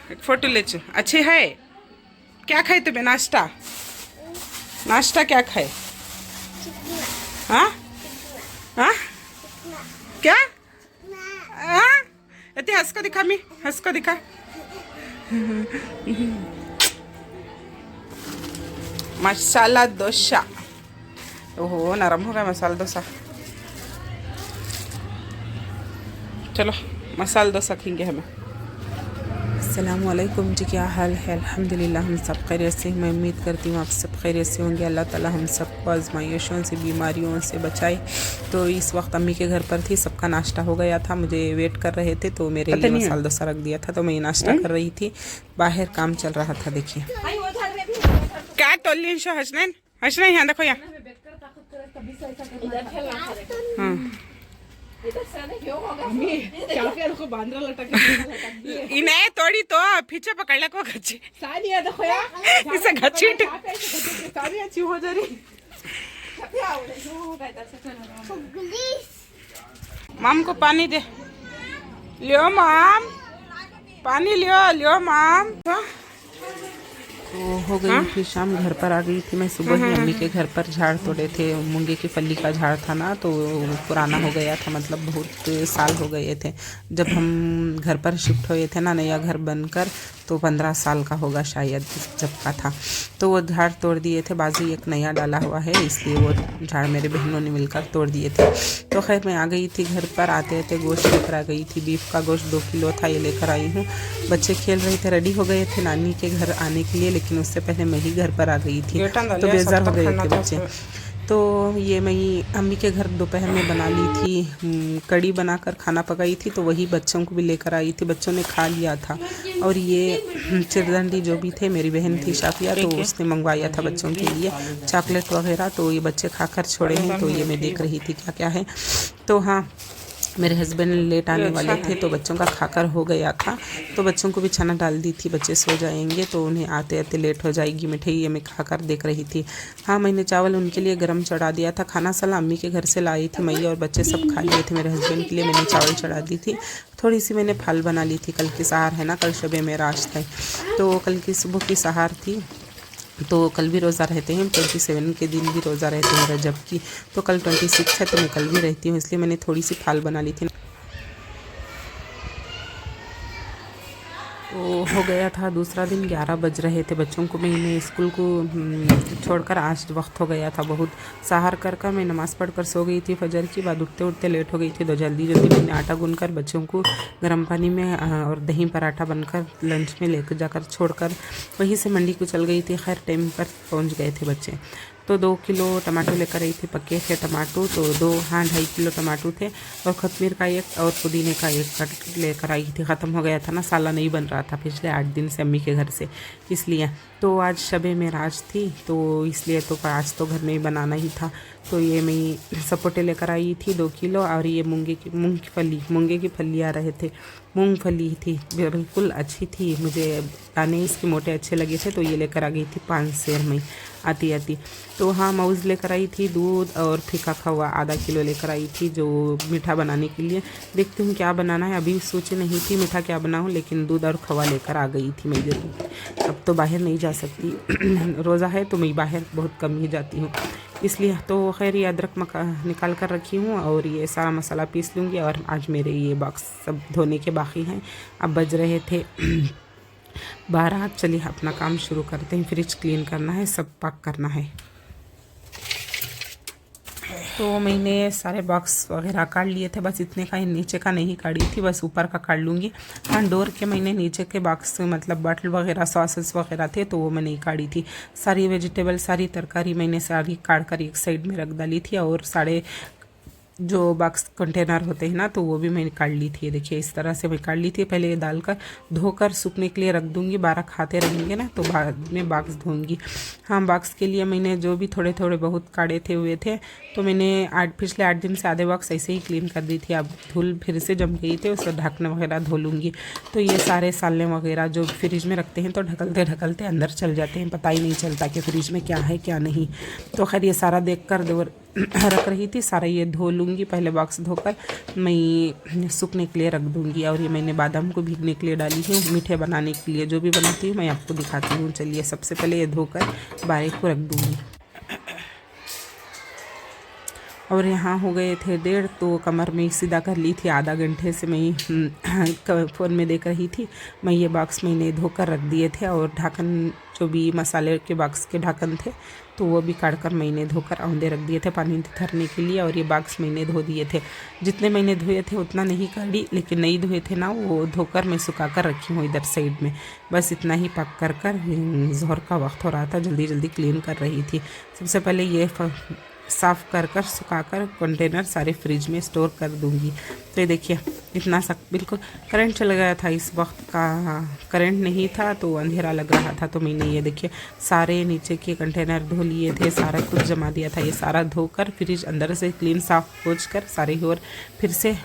एक फोटो ले चो। अच्छी है। क्या खाए तुम्हें नाश्ता? नाश्ता क्या खाए? हाँ हाँ क्या? हाँ इतने हंस को दिखा, मी हंस को दिखा। मसाला डोसा। ओहो नरम हो गया मसाला डोसा। चलो मसाला डोसा खाएंगे हमें। अस्सलामुअलैकुम जी, क्या हाल है? अल्हम्दुलिल्लाह हम सब खैरियत से। मैं उम्मीद करती हूँ आप सब खैरियत से होंगे। अल्लाह ताला हम सबको आजमाइशों से, बीमारियों से बचाए। तो इस वक्त अम्मी के घर पर थी, सबका नाश्ता हो गया था, मुझे वेट कर रहे थे तो मेरे लिए मसाला डोसा रख दिया था, तो मैं नाश्ता कर रही थी। बाहर काम चल रहा था। देखिए क्या तोली हसनैन, हसनैन यहाँ देखो यहाँ। हाँ इन्हें तोड़ी तो पीछे पकड़ने को गच्ची इसे गच्ची हो जा रही। माम को पानी दे, लियो माम पानी, लियो लियो माम। तो हो गई थी शाम, घर पर आ गई थी मैं। सुबह ही अम्मी के घर पर झाड़ तोड़े थे, मूंगे की फली का झाड़ था ना, तो पुराना हो गया था, मतलब बहुत साल हो गए थे। जब हम घर पर शिफ्ट हुए थे ना, नया घर बनकर, तो 15 साल का होगा शायद जब का था। तो वो झाड़ तोड़ दिए थे, बाजू एक नया डाला हुआ है, इसलिए वो झाड़ मेरे बहनों ने मिलकर तोड़ दिए थे। तो खैर मैं आ गई थी घर पर। आते आते गोश्त लेकर आ गई थी, बीफ का गोश्त 2 किलो था, ये लेकर आई हूँ। बच्चे खेल रहे थे, रेडी हो गए थे नानी के घर आने के लिए, लेकिन उससे पहले मैं ही घर पर आ गई थी, तो बेजार हो गए थे बच्चे। तो ये मैं अम्मी के घर दोपहर में बना ली थी, कड़ी बनाकर खाना पकाई थी, तो वही बच्चों को भी लेकर आई थी, बच्चों ने खा लिया था। और ये चिरदंडी जो भी थे, मेरी बहन थी शाफिया, तो उसने मंगवाया था बच्चों के लिए चॉकलेट वगैरह, तो ये बच्चे खाकर छोड़े हैं। तो ये मैं देख रही थी क्या क्या है। तो हाँ, मेरे हस्बैंड लेट आने वाले थे, तो बच्चों का खाकर हो गया था, तो बच्चों को भी छाना डाल दी थी, बच्चे सो जाएंगे तो उन्हें आते आते लेट हो जाएगी मिठाई, ये मैं खाकर देख रही थी। हाँ, मैंने चावल उनके लिए गरम चढ़ा दिया था। खाना साला अम्मी के घर से लाई थी, मैं और बच्चे सब खा लिए थे। मेरे हस्बैंड के लिए मैंने चावल चढ़ा दी थी। थोड़ी सी मैंने फल बना ली थी, कल की सहार है ना, कल शबे मेराज था, तो कल की सुबह की सहार थी। तो कल भी रोज़ा रहते हैं, 27 के दिन भी रोज़ा रहते हैं रजब की, तो कल 26 है, तो मैं कल भी रहती हूँ, इसलिए मैंने थोड़ी सी फाल बना ली थी। तो हो गया था दूसरा दिन, 11 बज रहे थे। बच्चों को मैंने स्कूल को छोड़कर आज वक्त हो गया था बहुत। सहार कर मैं नमाज़ पढ़कर सो गई थी फजर की, बाद उठते उठते लेट हो गई थी, तो जल्दी मैंने आटा गूंदकर बच्चों को गर्म पानी में और दही पराठा बनकर लंच में लेकर जाकर छोड़कर वहीं से मंडी को चल गई थी। खैर टाइम पर पहुँच गए थे बच्चे। तो 2 किलो टमाटो लेकर आई थी, पके थे टमाटो, तो 2.5 किलो टमाटो थे, और खतमीर का 1 और पुदीने का 1 कट लेकर आई थी। ख़त्म हो गया था ना, साला नहीं बन रहा था पिछले 8 दिन से अम्मी के घर से, इसलिए। तो आज शबे मेराज थी, तो इसलिए तो आज तो घर में ही बनाना ही था। तो ये मैं सपोटे लेकर आई थी 2 किलो, और ये मूंगे की फली आ रहे थे, मूंगफली थी, बिल्कुल अच्छी थी, मुझे दाने इसके मोटे अच्छे लगे थे, तो ये लेकर आ गई थी 5 सेर में आती आती। तो हाँ, मौज़ लेकर आई थी, दूध और फीका खवा आधा किलो लेकर आई थी, जो मीठा बनाने के लिए। देखती हूँ क्या बनाना है, अभी सोचे नहीं थी मीठा क्या बनाऊँ, लेकिन दूध और खवा लेकर आ गई थी मैं जरूर। अब तो बाहर नहीं जा सकती रोज़ा है, तो मैं बाहर बहुत कम ही जाती हूँ, इसलिए। तो खैर ये अदरक निकाल कर रखी हूँ, और ये सारा मसाला पीस लूँगी। और आज मेरे ये बॉक्स सब धोने के बाकी हैं। अब बज रहे थे 12। चलिए अपना काम शुरू करते हैं। फ्रिज क्लीन करना है, सब पैक करना है। तो मैंने सारे बॉक्स वगैरह काट लिए थे, बस इतने का ही, नीचे का नहीं काटी थी, बस ऊपर का काट लूँगी। हाँ, डोर के मैंने नीचे के बॉक्स मतलब बॉटल वगैरह सॉसेस वगैरह थे, तो वो मैं नहीं काटी थी। सारी वेजिटेबल, सारी तरकारी मैंने सारी काट कर एक साइड में रख डाली थी, और सारे जो बॉक्स कंटेनर होते हैं ना, तो वो भी मैंने काट ली थी। देखिए इस तरह से मैं काट ली थी। पहले ये डालकर धोकर सूखने के लिए रख दूँगी, 12 खाते रहेंगे ना, तो बाद में बॉक्स धोऊंगी। हाँ, बॉक्स के लिए मैंने जो भी थोड़े थोड़े बहुत काटे थे हुए थे, तो मैंने पिछले 8 दिन से आधे बॉक्स ऐसे ही क्लीन कर दी थी। अब धूल फिर से जम गई थी, उसको ढकने वगैरह धो लूँगी। तो ये सारे साले वगैरह जो फ्रिज में रखते हैं, तो ढकलते ढकलते अंदर चल जाते हैं, पता ही नहीं चलता कि फ्रिज में क्या है क्या नहीं। तो खैर ये सारा देख कर रख रही थी। सारा ये धो लूँगी, पहले बॉक्स धोकर मैं सूखने के लिए रख दूँगी। और ये मैंने बादाम को भीगने के लिए डाली हूँ मीठे बनाने के लिए। जो भी बनाती हूँ मैं आपको दिखाती हूँ। चलिए सबसे पहले ये धोकर बारीक को रख दूँगी। और यहाँ हो गए थे 1:30, तो कमर में सीधा कर ली थी। आधा घंटे से मैं फ़ोन में देख रही थी। मैं ये बॉक्स मैंने धोकर रख दिए थे, और ढक्कन जो भी मसाले के बॉक्स के ढक्कन थे तो वो भी काट कर मैंने धोकर औंधे रख दिए थे पानी ठहरने के लिए। और ये बॉक्स मैंने धो दिए थे। जितने मैंने धोए थे उतना नहीं काढ़ी, लेकिन नहीं धोए थे ना वो धोकर मैं सुखा कर रखी हूँ इधर साइड में। बस इतना ही पक कर ज़ोहर का वक्त हो रहा था, जल्दी जल्दी क्लीन कर रही थी। सबसे पहले ये साफ़ कर सुखाकर कंटेनर सारे फ्रिज में स्टोर कर दूंगी। तो ये देखिए इतना सा बिल्कुल करंट चला गया था। इस वक्त का करंट नहीं था तो अंधेरा लग रहा था। तो मैंने ये देखिए सारे नीचे के कंटेनर धो लिए थे, सारा कुछ जमा दिया था। ये सारा धोकर फ्रिज अंदर से क्लीन साफ पोंछ कर सारे और फिर से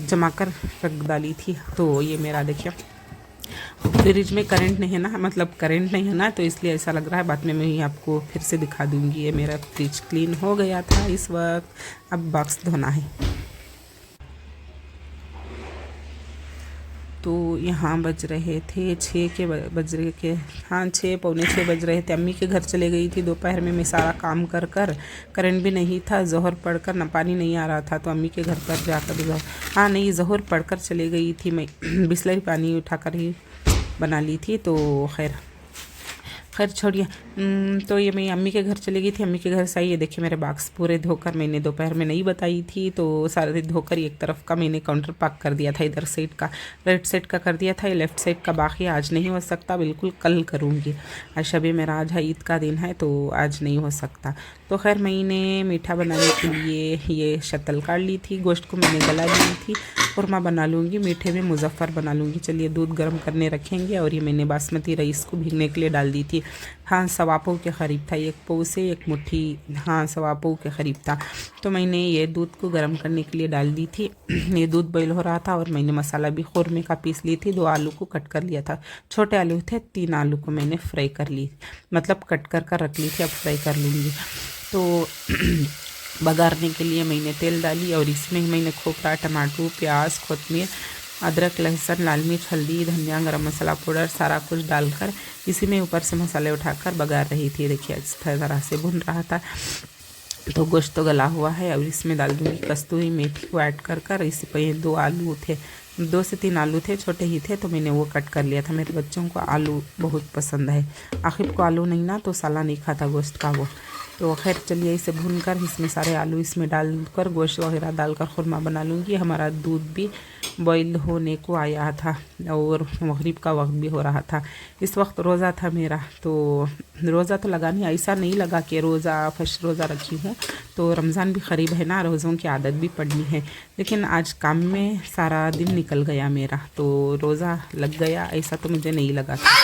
जमा कर रख डाली थी। तो ये मेरा देखिए फ्रिज में करंट नहीं है ना, मतलब करंट नहीं है ना, तो इसलिए ऐसा लग रहा है। बाद में मैं आपको फिर से दिखा दूंगी। ये मेरा फ्रिज क्लीन हो गया था इस वक्त। अब बॉक्स धोना है। तो यहाँ बज रहे थे 6 के बज रहे के हाँ 6 पौने 6 बज रहे थे। अम्मी के घर चले गई थी दोपहर में। मैं सारा काम कर करंट भी नहीं था, ज़ोहर पढ़कर ना पानी नहीं आ रहा था, तो अम्मी के घर पर जाकर हाँ नहीं ज़ोहर पढ़कर चले गई थी। मैं बिस्लरी पानी उठाकर ही बना ली थी। तो खैर छोड़िए। तो ये मैं अम्मी के घर चली गई थी। अम्मी के घर से आई, ये देखिए मेरे बॉक्स पूरे धोकर मैंने दोपहर में नहीं बताई थी, तो सारे धोकर एक तरफ का मैंने काउंटर पाक कर दिया था। इधर साइड का राइट साइड का कर दिया था, ये लेफ़्ट साइड का बाकी आज नहीं हो सकता, बिल्कुल कल करूँगी। आज शबे मेरा आज ईद का दिन है तो आज नहीं हो सकता। तो खैर मैंने मीठा बनाने के लिए ये शक्ल काट ली थी। गोश्त को मैंने गला ली थी। खुरमा बना लूँगी, मीठे में मुजफ्फ़र बना लूँगी। चलिए दूध गर्म करने रखेंगे। और ये मैंने बासमती राइस को भीगने के लिए डाल दी थी। हाँ 1.25 पाव के करीब था, 1 पाव से 1 मुट्ठी, हाँ 1.25 पाव के करीब था। तो मैंने ये दूध को गर्म करने के लिए डाल दी थी। ये दूध बॉईल हो रहा था और मैंने मसाला भी खुरमे का पीस ली थी। 2 आलू को कट कर लिया था, छोटे आलू थे। 3 आलू को मैंने फ्राई कर ली, मतलब कट कर रख ली थी, अब फ्राई कर लूँगी। तो बघारने के लिए मैंने तेल डाली और इसमें मैंने खोपरा, टमाटर, प्याज, कोतमीर, अदरक, लहसुन, लाल मिर्च, हल्दी, धनिया, गरम मसाला पाउडर सारा कुछ डालकर इसी में ऊपर से मसाले उठाकर बघार रही थी। देखिए इस तरह से भुन रहा था। तो गोश्त तो गला हुआ है। और इसमें डाल दूँगी कस्तूरी मेथी को ऐड कर इसी पर 2 आलू थे, 2 से 3 आलू थे, छोटे ही थे, तो मैंने वो कट कर लिया था। मेरे बच्चों को आलू बहुत पसंद है। आखिर को आलू नहीं ना तो साला नहीं खाता गोश्त का वो। तो खैर चलिए इसे भूनकर इसमें सारे आलू इसमें डालकर गोश्त वगैरह डालकर खुरमा बना लूँगी। हमारा दूध भी बॉईल होने को आया था और मगरिब का वक्त भी हो रहा था। इस वक्त रोज़ा था मेरा। तो रोज़ा तो लगा नहीं, ऐसा नहीं लगा कि रोज़ा फर्स्ट रोज़ा रखी हूँ। तो रमज़ान भी करीब है ना, रोज़ों की आदत भी पड़नी है। लेकिन आज काम में सारा दिन निकल गया मेरा, तो रोज़ा लग गया ऐसा तो मुझे नहीं लगा था।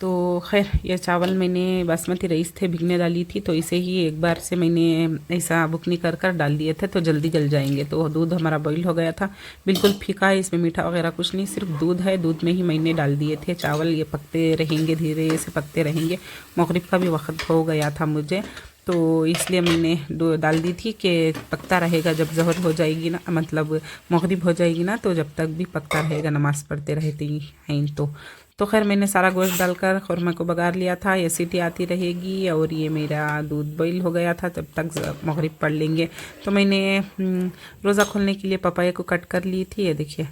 तो खैर ये चावल मैंने बासमती राइस थे भिगने डाली थी, तो इसे ही एक बार से मैंने ऐसा बुकनी कर डाल दिए थे तो जल्दी गल जाएंगे। तो दूध हमारा बॉईल हो गया था, बिल्कुल फीका है, इसमें मीठा वगैरह कुछ नहीं, सिर्फ दूध है। दूध में ही मैंने डाल दिए थे चावल। ये पकते रहेंगे, धीरे से पकते रहेंगे। मगरिब का भी वक्त हो गया था मुझे, तो इसलिए मैंने डाल दी थी कि पकता रहेगा। जब ज़ोहर हो जाएगी ना, मतलब मगरिब हो जाएगी ना, तो जब तक भी पकता रहेगा, नमाज़ पढ़ते रहते हैं। तो खैर मैंने सारा गोश्त डालकर खुरमा को बघार लिया था। ये सीटी आती रहेगी और ये मेरा दूध बॉईल हो गया था, तब तक मगरिब पढ़ लेंगे। तो मैंने रोज़ा खोलने के लिए पपाया को कट कर ली थी। ये देखिए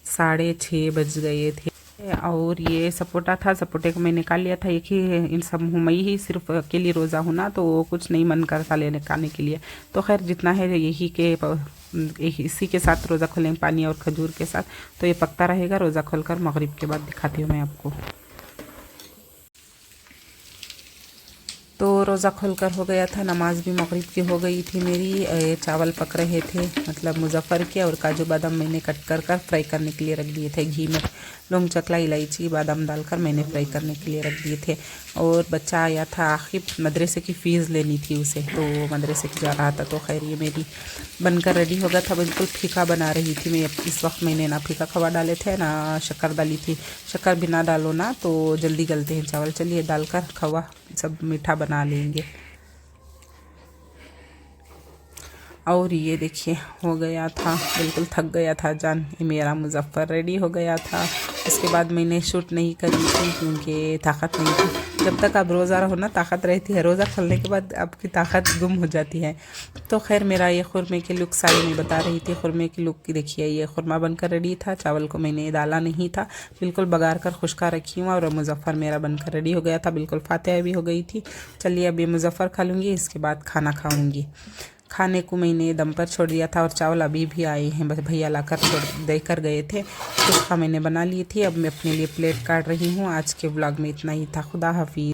6:30 बज गए थे। और ये सपोटा था, सपोटे को मैंने निकाल लिया था। एक ही इन सब मैं ही सिर्फ अकेली रोज़ा हूँ ना, तो कुछ नहीं मन करता लेने खाने के लिए। तो खैर जितना है यही के इसी के साथ रोज़ा खोलेंगे, पानी और खजूर के साथ। तो ये पकता रहेगा। रोज़ा खोलकर मगरिब के बाद दिखाती हूँ मैं आपको। तो रोज़ा खोलकर हो गया था, नमाज भी मगरिब की हो गई थी मेरी। चावल पक रहे थे, मतलब मुजफ्फ़र के, और काजू बादाम मैंने कट कर फ्राई करने के लिए रख दिए थे। घी में लौंग, चकला, इलायची, बादाम डालकर मैंने फ्राई करने के लिए रख दिए थे। और बच्चा आया था आखिर, मदरसे की फ़ीस लेनी थी उसे, तो मदरसे जा रहा था। तो खैर ये मेरी बनकर रेडी हो गया था। बिल्कुल फीका बना रही थी मैं। इस वक्त मैंने ना फीका खवा डाले थे ना शक्कर डाली थी। शक्कर बिना डालो ना तो जल्दी गलते हैं चावल। चलिए डालकर खवा सब मीठा बना लेंगे। और ये देखिए हो गया था, बिल्कुल थक गया था जान। ये मेरा मुजफ्फर रेडी हो गया था। उसके बाद मैंने शूट नहीं करी थी क्योंकि ताकत नहीं थी। जब तक आप रोज़ा रहो ना ताकत रहती है, रोज़ा खोलने के बाद आपकी ताकत गुम हो जाती है। तो खैर मेरा ये खुरमे की लुक सारी मैं बता रही थी। खुरमे की लुक की देखिए, ये खुरमा बनकर रेडी था। चावल को मैंने डाला नहीं था, बिल्कुल बघार कर खुशका रखी हूँ। और मुजफ्फर मेरा बनकर रेडी हो गया था, बिल्कुल फातिहा भी हो गई थी। चलिए अब ये मुजफ्फर खा लूँगी, इसके बाद खाना खाऊँगी। खाने को मैंने दम पर छोड़ दिया था और चावल अभी भी आए हैं, बस भैया लाकर छोड़ देकर गए थे। कुछ मैंने बना ली थी। अब मैं अपने लिए प्लेट काट रही हूँ। आज के व्लॉग में इतना ही था। खुदा हाफिज़।